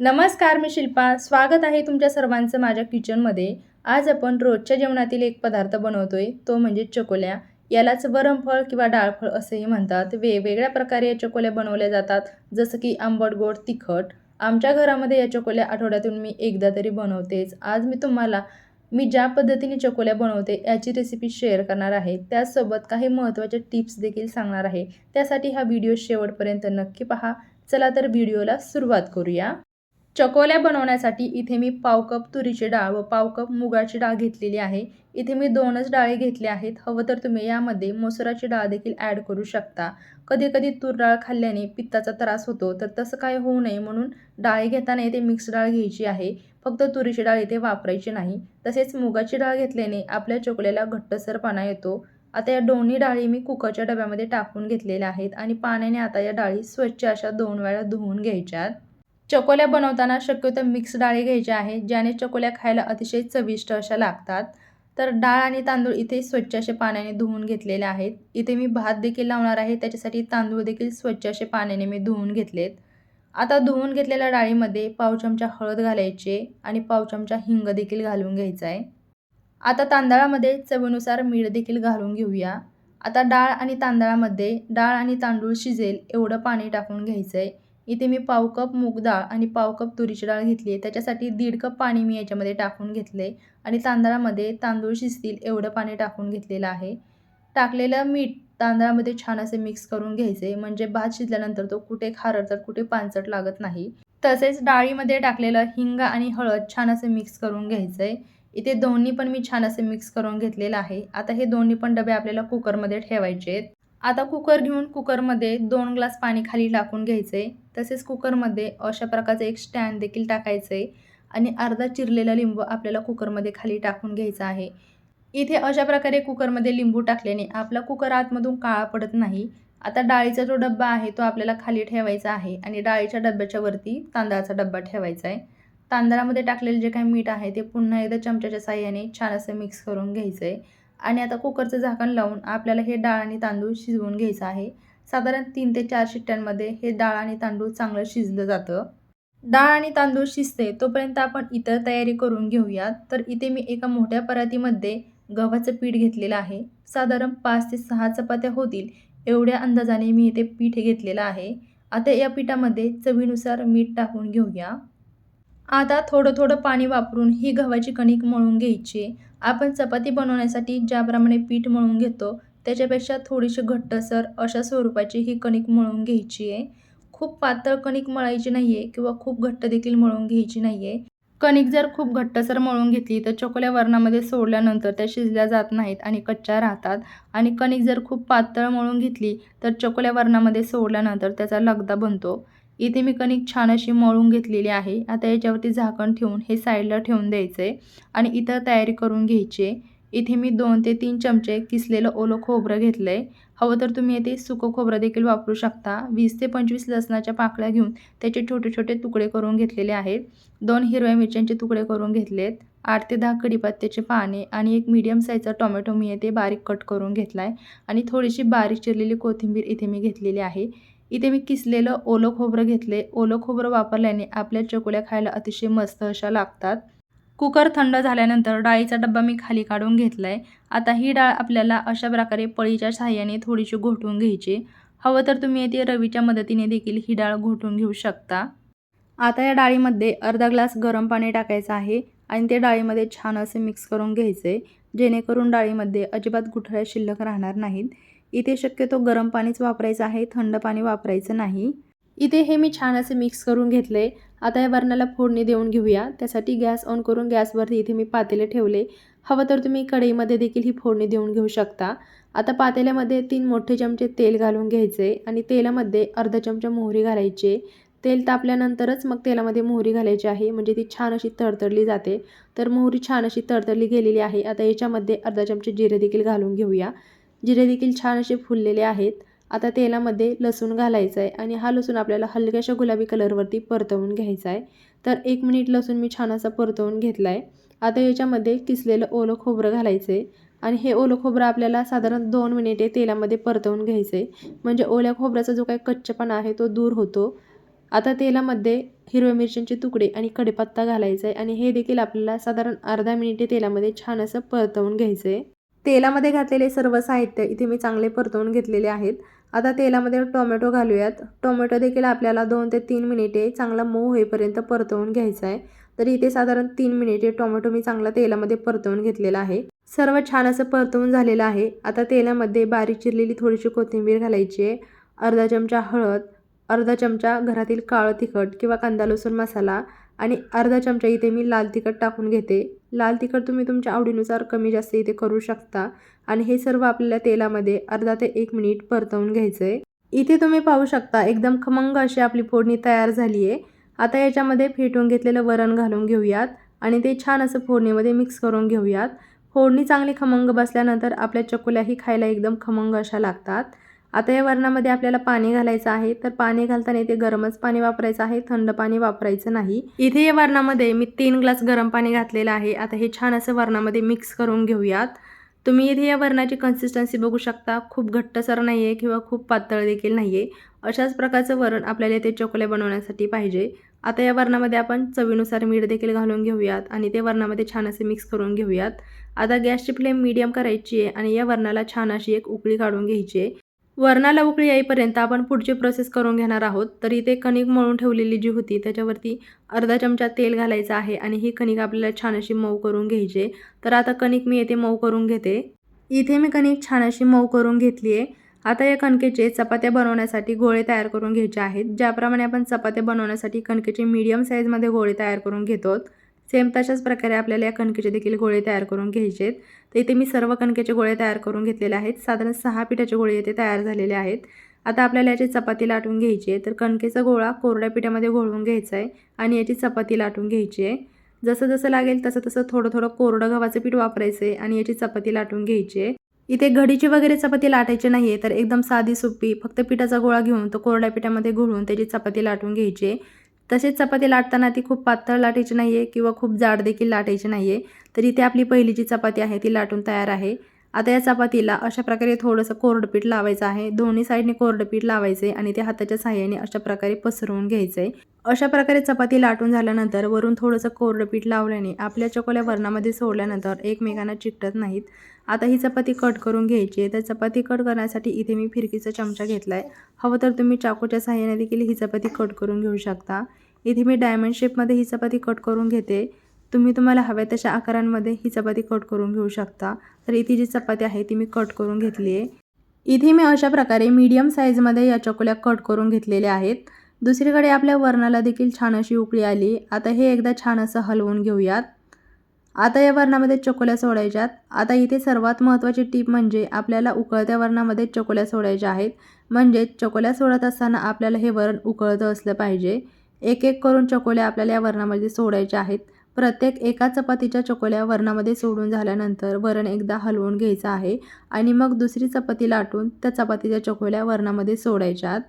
नमस्कार, मी शिल्पा. स्वागत आहे तुमच्या सर्वांचं माझ्या किचनमध्ये. आज आपण रोजच्या जेवणातील एक पदार्थ बनवतोय, तो म्हणजे चकोल्या. यालाच वरणफळ किंवा डाळफळ असेही म्हणतात. वेगवेगळ्या प्रकारे या चकोल्या बनवल्या जातात, जसं की आंबट, गोड, तिखट. आमच्या घरामध्ये या चकोल्या आठवड्यातून मी एकदा तरी बनवतेच. आज मी तुम्हाला ज्या पद्धतीने चकोल्या बनवते याची रेसिपी शेअर करणार आहे. त्याचसोबत काही महत्त्वाचे टिप्स देखील सांगणार आहे. त्यासाठी हा व्हिडिओ शेवटपर्यंत नक्की पहा. चला तर व्हिडिओला सुरुवात करूया. चकोल्या बनवण्यासाठी इथे मी पाव कप तुरीची डाळ व पाव कप मुगाची डाळ घेतलेली आहे. इथे मी 2च डाळी घेतल्या आहेत. हवं तर तुम्ही यामध्ये मसुराची डाळ देखील ॲड करू शकता. कधी कधी तूर डाळ खाल्ल्याने पित्ताचा त्रास होतो, तर तसं काय होऊ नये म्हणून डाळी घेताना इथे मिक्स डाळ घ्यायची आहे. फक्त तुरीची डाळ इथे वापरायची नाही. तसेच मुगाची डाळ घेतल्याने आपल्या चकोल्याला घट्टसरपणा येतो. आता या दोन्ही डाळी मी कुकरच्या डब्यामध्ये टाकून घेतलेल्या आहेत आणि पाण्याने आता या डाळी स्वच्छ अशा 2 वेळा धुवून घ्यायच्यात. चकोल्या बनवताना शक्यतो मिक्स डाळी घ्यायच्या आहेत, ज्याने चकोल्या खायला अतिशय चविष्ट अशा लागतात. तर डाळ आणि तांदूळ इथे स्वच्छ असे पाण्याने धुवून घेतलेले आहेत. इथे मी भात देखील लावणार आहे, त्याच्यासाठी तांदूळ देखील स्वच्छ असे पाण्याने मी धुवून घेतलेत. आता धुवून घेतलेल्या डाळीमध्ये पाव चमचा हळद घालायचे आणि पाव चमचा हिंग देखील घालून घ्यायचा आहे. आता तांदळामध्ये चवीनुसार मीठ देखील घालून घेऊया. आता डाळ आणि तांदळामध्ये डाळ आणि तांदूळ शिजेल एवढं पाणी टाकून घ्यायचं आहे. इथे मी पाव कप मूग डाळ आणि पाव कप तुरीची डाळ घेतली आहे. त्याच्यासाठी 1.5 कप पाणी मी याच्यामध्ये टाकून घेतले आणि तांदळामध्ये तांदूळ शिजतील एवढं पाणी टाकून घेतलेलं आहे. टाकलेलं मीठ तांदळामध्ये छान असे मिक्स करून घ्यायचे, म्हणजे भात शिजल्यानंतर तो कुठे खारट तर कुठे पांचट लागत नाही. तसेच डाळीमध्ये टाकलेलं हिंग आणि हळद छान असे मिक्स करून घ्यायचं आहे. इथे दोन्ही पण मी छान असे मिक्स करून घेतलेलं आहे. आता हे दोन्ही पण डबे आपल्याला कुकरमध्ये ठेवायचे आहेत. आता कुकर घेऊन कुकरमध्ये 2 ग्लास पाणी खाली टाकून घ्यायचे. तसेच कुकरमध्ये अशा प्रकारचं एक स्टँड देखील टाकायचं आहे आणि अर्धा चिरलेला लिंबू आपल्याला कुकरमध्ये खाली टाकून घ्यायचा आहे. इथे अशा प्रकारे कुकरमध्ये लिंबू टाकल्याने आपला कुकर आतमधून काळा पडत नाही. आता डाळीचा जो डब्बा आहे तो आपल्याला खाली ठेवायचा आहे आणि डाळीच्या डब्याच्या वरती तांदळाचा डब्बा ठेवायचा आहे. तांदळामध्ये टाकलेले जे काही मीठ आहे ते पुन्हा एकदा चमच्याच्या साहाय्याने छान असं मिक्स करून घ्यायचं आहे आणि आता कुकरचं झाकण लावून आपल्याला हे डाळ आणि तांदूळ शिजवून घ्यायचं आहे. साधारण 3 ते 4 शिट्ट्यांमध्ये हे डाळ आणि तांदूळ चांगलं शिजलं जातं. डाळ आणि तांदूळ शिजते तोपर्यंत आपण इतर तयारी करून घेऊयात. तर इथे मी एका मोठ्या परातीमध्ये गव्हाचं पीठ घेतलेलं आहे. साधारण 5 ते 6 चपात्या होतील एवढ्या अंदाजाने मी इथे पीठ घेतलेलं आहे. आता या पिठामध्ये चवीनुसार मीठ टाकून घेऊया. आता थोडं थोडं पाणी वापरून ही गव्हाची कणिक मळून घ्यायची. आपण चपाती बनवण्यासाठी ज्याप्रमाणे पीठ मळून घेतो त्याच्यापेक्षा थोडीशी घट्टसर अशा स्वरूपाची ही कणिक मळून घ्यायची आहे. खूप पातळ कणिक मळायची नाही आहे किंवा खूप घट्ट देखील मळून घ्यायची नाही आहे. कणिक जर खूप घट्टसर मळून घेतली तर चकोल्या वरणामध्ये सोडल्यानंतर त्या शिजल्या जात नाहीत आणि कच्च्या राहतात आणि कणिक जर खूप पातळ मळून घेतली तर चकोल्या वरणामध्ये सोडल्यानंतर त्याचा लगदा बनतो. इथे मी कणिक छान अशी मळून घेतलेली आहे. आता याच्यावरती झाकण ठेवून हे साईडला ठेवून द्यायचं आहे आणि इतर तयारी करून घ्यायची आहे. इथे मी 2 ते 3 चमचे किसलेलं ओलं खोबरं घेतलं आहे. हवं तर तुम्ही येथे सुकं खोबरं देखील वापरू शकता. 20 ते 25 लसणाच्या पाकळ्या घेऊन त्याचे छोटे छोटे तुकडे करून घेतलेले आहेत. 2 हिरव्या मिरच्यांचे तुकडे करून घेतलेत. 8 ते 10 कढीपत्त्याचे पाने आणि एक मीडियम साईजचा टोमॅटो मी येथे बारीक कट करून घेतला आहे आणि थोडीशी बारीक चिरलेली कोथिंबीर इथे मी घेतलेली आहे. इथे मी किसलेलं ओलं खोबरं घेतले. ओलं खोबरं वापरल्याने आपल्या चकोल्या खायला अतिशय मस्त अशा लागतात. कुकर थंड झाल्यानंतर डाळीचा डब्बा मी खाली काढून घेतला आहे. आता ही डाळ आपल्याला अशा प्रकारे पळीच्या साहाय्याने थोडीशी घोटून घ्यायची. हवं तर तुम्ही येथे रवीच्या मदतीने देखील ही डाळ घोटून घेऊ शकता. आता या डाळीमध्ये अर्धा ग्लास गरम पाणी टाकायचं आहे आणि ते डाळीमध्ये छान असे मिक्स करून घ्यायचे, जेणेकरून डाळीमध्ये अजिबात गुठळ्या शिल्लक राहणार नाहीत. इथे शक्यतो गरम पाणीच वापरायचं आहे, थंड पाणी वापरायचं नाही. इथे हे मी छान असे मिक्स करून घेतले. आता या वरणाला फोडणी देऊन घेऊया. त्यासाठी गॅस ऑन करून गॅसवरती इथे मी पातेले ठेवले. हवं तर तुम्ही कढईमध्ये देखील ही फोडणी देऊन घेऊ शकता. आता पातेल्यामध्ये 3 मोठे चमचे तेल घालून घ्यायचे आणि तेलामध्ये अर्धा चमचा मोहरी घालायची. तेल तापल्यानंतरच मग तेलामध्ये मोहरी घालायची आहे, म्हणजे ती छान अशी तडतडली जाते. तर मोहरी छान अशी तडतडली गेलेली आहे. आता याच्यामध्ये अर्धा चमचे जिरे देखील घालून घेऊया. जिरे देखील छान असे फुललेले आहेत. आता तेलामध्ये लसूण घालायचा आहे आणि हा लसूण आपल्याला हलक्याशा गुलाबी कलरवरती परतवून घ्यायचा आहे. तर 1 मिनिट लसूण मी छान असा परतवून घेतला आहे. आता याच्यामध्ये किसलेलं ओलं खोबरं घालायचं आहे आणि हे ओलं खोबरं आपल्याला साधारण 2 मिनिटे तेलामध्ये परतवून घ्यायचं आहे, म्हणजे ओल्या खोबऱ्याचा जो काही कच्चेपणा आहे तो दूर होतो. आता तेलामध्ये हिरव्या मिरच्यांचे तुकडे आणि कढीपत्ता घालायचा आहे आणि हे देखील आपल्याला साधारण अर्धा मिनिटे तेलामध्ये छान असं परतवून घ्यायचं आहे. तेलामध्ये घातलेले सर्व साहित्य इथे मी चांगले परतवून घेतलेले आहेत. आता तेलामध्ये टोमॅटो घालूयात. टोमॅटो देखील आपल्याला 2 ते 3 मिनिटे चांगला मऊ होईपर्यंत परतवून घ्यायचा आहे. तर इथे साधारण 3 मिनिटे टोमॅटो मी चांगला तेलामध्ये परतवून घेतलेला आहे. सर्व छान असं परतवून झालेलं आहे. आता तेलामध्ये बारीक चिरलेली थोडीशी कोथिंबीर घालायची आहे. अर्धा चमचा हळद, अर्धा चमचा घरातील काळं तिखट किंवा कांदा लसूण मसाला आणि अर्धा चमचा इथे मी लाल तिखट टाकून घेते. लाल तिखट तुम्ही तुमच्या आवडीनुसार कमी जास्त इथे करू शकता आणि हे सर्व आपल्याला तेलामध्ये अर्धा ते 1 मिनिट परतवून घ्यायचं आहे. इथे तुम्ही पाहू शकता एकदम खमंग अशी आपली फोडणी तयार झाली आहे. आता याच्यामध्ये फेटून घेतलेलं वरण घालून घेऊयात आणि ते छान असं फोडणीमध्ये मिक्स करून घेऊयात. फोडणी चांगली खमंग बसल्यानंतर आपल्या चकुल्याही खायला एकदम खमंग अशा लागतात. आता या वरणामध्ये आपल्याला पाणी घालायचं आहे. तर पाणी घालताना इथे गरमच पाणी वापरायचं आहे, थंड पाणी वापरायचं नाही. इथे या वरणामध्ये मी 3 ग्लास गरम पाणी घातलेलं आहे. आता हे छान असं वरणामध्ये मिक्स करून घेऊयात. तुम्ही इथे या वरणाची कन्सिस्टन्सी बघू शकता. खूप घट्टसर नाही आहे किंवा खूप पातळ देखील नाही आहे. अशाच प्रकारचं वरण आपल्याला इथे चकोल्या बनवण्यासाठी पाहिजे. आता या वरणामध्ये आपण चवीनुसार मीठ देखील घालून घेऊयात आणि ते वरणामध्ये छान असे मिक्स करून घेऊयात. आता गॅसची फ्लेम मीडियम करायची आहे आणि या वरणाला छान अशी एक उकळी काढून घ्यायची आहे. वरणाला उकळी येईपर्यंत आपण पुढची प्रोसेस करून घेणार आहोत. तर इथे कणिक मळून ठेवलेली जी होती त्याच्यावरती अर्धा चमचा तेल घालायचं आहे आणि ही कणिक आपल्याला छान अशी मऊ करून घ्यायची. तर आता कणिक मी येथे मऊ करून घेते. इथे मी कणिक छान अशी मऊ करून घेतली आहे. आता या कणकेचे चपात्या बनवण्यासाठी गोळे तयार करून घ्यायचे आहेत. ज्याप्रमाणे आपण चपात्या बनवण्यासाठी कणकेचे मीडियम साईजमध्ये गोळे तयार करून घेतो, सेम तशाच प्रकारे आपल्याला या कणकेचे देखील गोळे तयार करून घ्यायचे आहेत. तर इथे मी सर्व कणकेचे गोळे तयार करून घेतलेले आहेत. साधारण 6 पिठाचे गोळे इथे तयार झालेले आहेत. आता आपल्याला याची चपाती लाटून घ्यायची आहे. तर कणकेचा गोळा कोरड्या पिठामध्ये घोळवून घ्यायचा आहे आणि याची चपाती लाटून घ्यायची आहे. जसं जसं लागेल तसं तसं थोडं थोडं कोरडं गव्हाचं पीठ वापरायचं आहे आणि याची चपाती लाटून घ्यायची आहे. इथे घडीची वगैरे चपाती लाटायची नाही आहे, तर एकदम साधी सोपी फक्त पिठाचा गोळा घेऊन तो कोरड्या पिठामध्ये घोळवून त्याची चपाती लाटून घ्यायची आहे. तसेच चपाती लाटताना ती खूप पातळ लाटायची नाही आहे किंवा खूप जाड देखील लाटायची नाही आहे. तर इथे आपली पहिली जी चपाती आहे ती लाटून तयार आहे. आता या चपातीला अशा प्रकारे थोडंसं कोरडं पीठ लावायचं आहे. दोन्ही साईडने कोरडं पीठ लावायचं आहे आणि ते हाताच्या सहाय्याने अशा प्रकारे पसरवून घ्यायचं आहे. अशा प्रकारे चपाती लाटून झाल्यानंतर वरून थोडंसं कोरडं पीठ लावल्याने आपल्या चकोल्या वरणामध्ये सोडल्यानंतर एकमेकांना चिकटत नाहीत. आता ही चपाती कट करून घ्यायची आहे. तर चपाती कट करण्यासाठी इथे मी फिरकीचा चमचा घेतला आहे. हवं तर तुम्ही चाकूच्या सहाय्याने देखील ही चपाती कट करून घेऊ शकता. इथे मी डायमंड शेपमध्ये ही चपाती कट करून घेते. तुम्ही तुम्हाला हव्या तशा आकारांमध्ये ही चपाती कट करून घेऊ शकता. तर इथे जी चपाती आहे ती मी कट करून घेतली आहे. इथे मी अशा प्रकारे मीडियम साईजमध्ये या चकोल्या कट करून घेतलेल्या आहेत. दुसरीकडे आपल्या वरणाला देखील छान अशी उकळी आली. आता हे एकदा छान असं हलवून घेऊयात. आता या वरणामध्ये चकोल्या सोडायच्यात. आता इथे सर्वात महत्त्वाची टीप म्हणजे आपल्याला उकळत्या वरणामध्ये चकोल्या सोडायच्या आहेत. म्हणजे चकोल्या सोडत असताना आपल्याला हे वरण उकळतं असलं पाहिजे. एक एक करून चकोल्या आपल्याला या वरणामध्ये सोडायच्या आहेत. प्रत्येक एका चपातीच्या चकोल्या वरणामध्ये सोडून झाल्यानंतर वरण एकदा हलवून घ्यायचं आहे आणि मग दुसरी चपाती लाटून त्या चपातीच्या चकोल्या वरणामध्ये सोडायच्यात.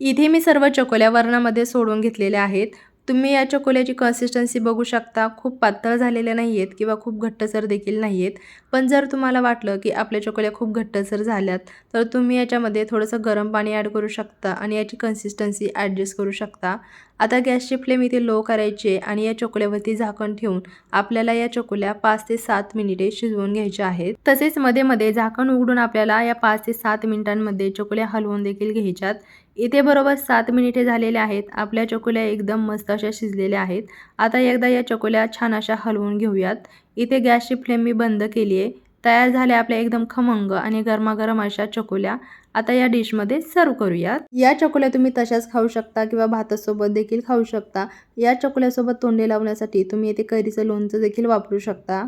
इथे मी सर्व चकोल्या वरणामध्ये सोडून घेतलेल्या आहेत. तुम्ही या चकोल्याची कन्सिस्टन्सी बघू शकता. खूप पातळ झालेल्या नाही आहेत किंवा खूप घट्टसर देखील नाही आहेत. पण जर तुम्हाला वाटलं की आपल्या चकोल्या खूप घट्टसर झाल्यात तर तुम्ही याच्यामध्ये थोडंसं गरम पाणी ॲड करू शकता आणि याची कन्सिस्टन्सी ॲडजस्ट करू शकता. आता गॅसची फ्लेम इथे लो करायची आहे आणि या चकोल्यावरती झाकण ठेवून आपल्याला या चकोल्या 5 ते 7 मिनिटे शिजवून घ्यायच्या आहेत. तसेच मध्ये मध्ये झाकण उघडून आपल्याला या 5 ते 7 मिनिटांमध्ये चकोल्या हलवून देखील घ्यायच्यात. इथे बरोबर 7 मिनिटे झालेले आहेत. आपल्या चकोल्या एकदम मस्त अशा शिजलेल्या आहेत. आता एकदा या चकोल्या छान अशा हलवून घेऊयात. इथे गॅसची फ्लेम मी बंद केली आहे. तयार झाल्या आपल्या एकदम खमंग आणि गरमागरम अशा चकोल्या. आता या डिशमध्ये सर्व करूयात. या चकोल्या तुम्ही तशाच खाऊ शकता किंवा भातासोबत देखील खाऊ शकता. या चकोल्यासोबत तोंडी लावण्यासाठी तुम्ही इथे कैरीचं लोणचं देखील वापरू शकता.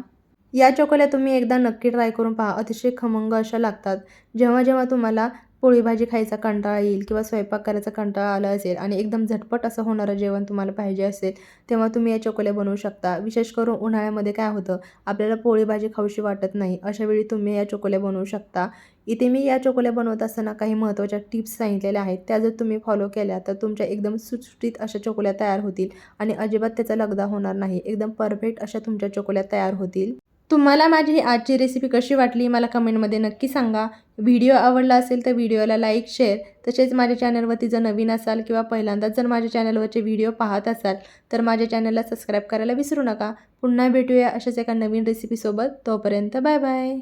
या चकोल्या तुम्ही एकदा नक्की ट्राय करून पहा. अतिशय खमंग अशा लागतात. जेव्हा जेव्हा तुम्हाला पोळी भाजी खायचा कंटाळा येईल किंवा स्वयंपाक करायचा कंटाळा आला असेल आणि एकदम झटपट असं होणारं जेवण तुम्हाला पाहिजे असेल तेव्हा तुम्ही या चकोल्या बनवू शकता. विशेष करून उन्हाळ्यामध्ये काय होतं, आपल्याला पोळी भाजी खाऊशी वाटत नाही. अशावेळी तुम्ही या चकोल्या बनवू शकता. इथे मी या चकोल्या बनवत असताना काही महत्त्वाच्या टिप्स सांगितलेल्या आहेत. त्या जर तुम्ही फॉलो केल्या तर तुमच्या एकदम सुटसुटीत अशा चकोल्या तयार होतील आणि अजिबात त्याचा लगदा होणार नाही. एकदम परफेक्ट अशा तुमच्या चकोल्या तयार होतील. तुम्हाला माझी ही आजची रेसिपी कशी वाटली मला कमेंटमध्ये नक्की सांगा. व्हिडिओ आवडला असेल तर व्हिडिओला लाईक, शेअर तसेच माझ्या चॅनलवरती जर नवीन असाल किंवा पहिल्यांदाच जर माझ्या चॅनलवरचे व्हिडिओ पाहत असाल तर माझ्या चॅनलला सबस्क्राईब करायला विसरू नका. पुन्हा भेटूया अशाच एका नवीन रेसिपीसोबत. तोपर्यंत बाय बाय.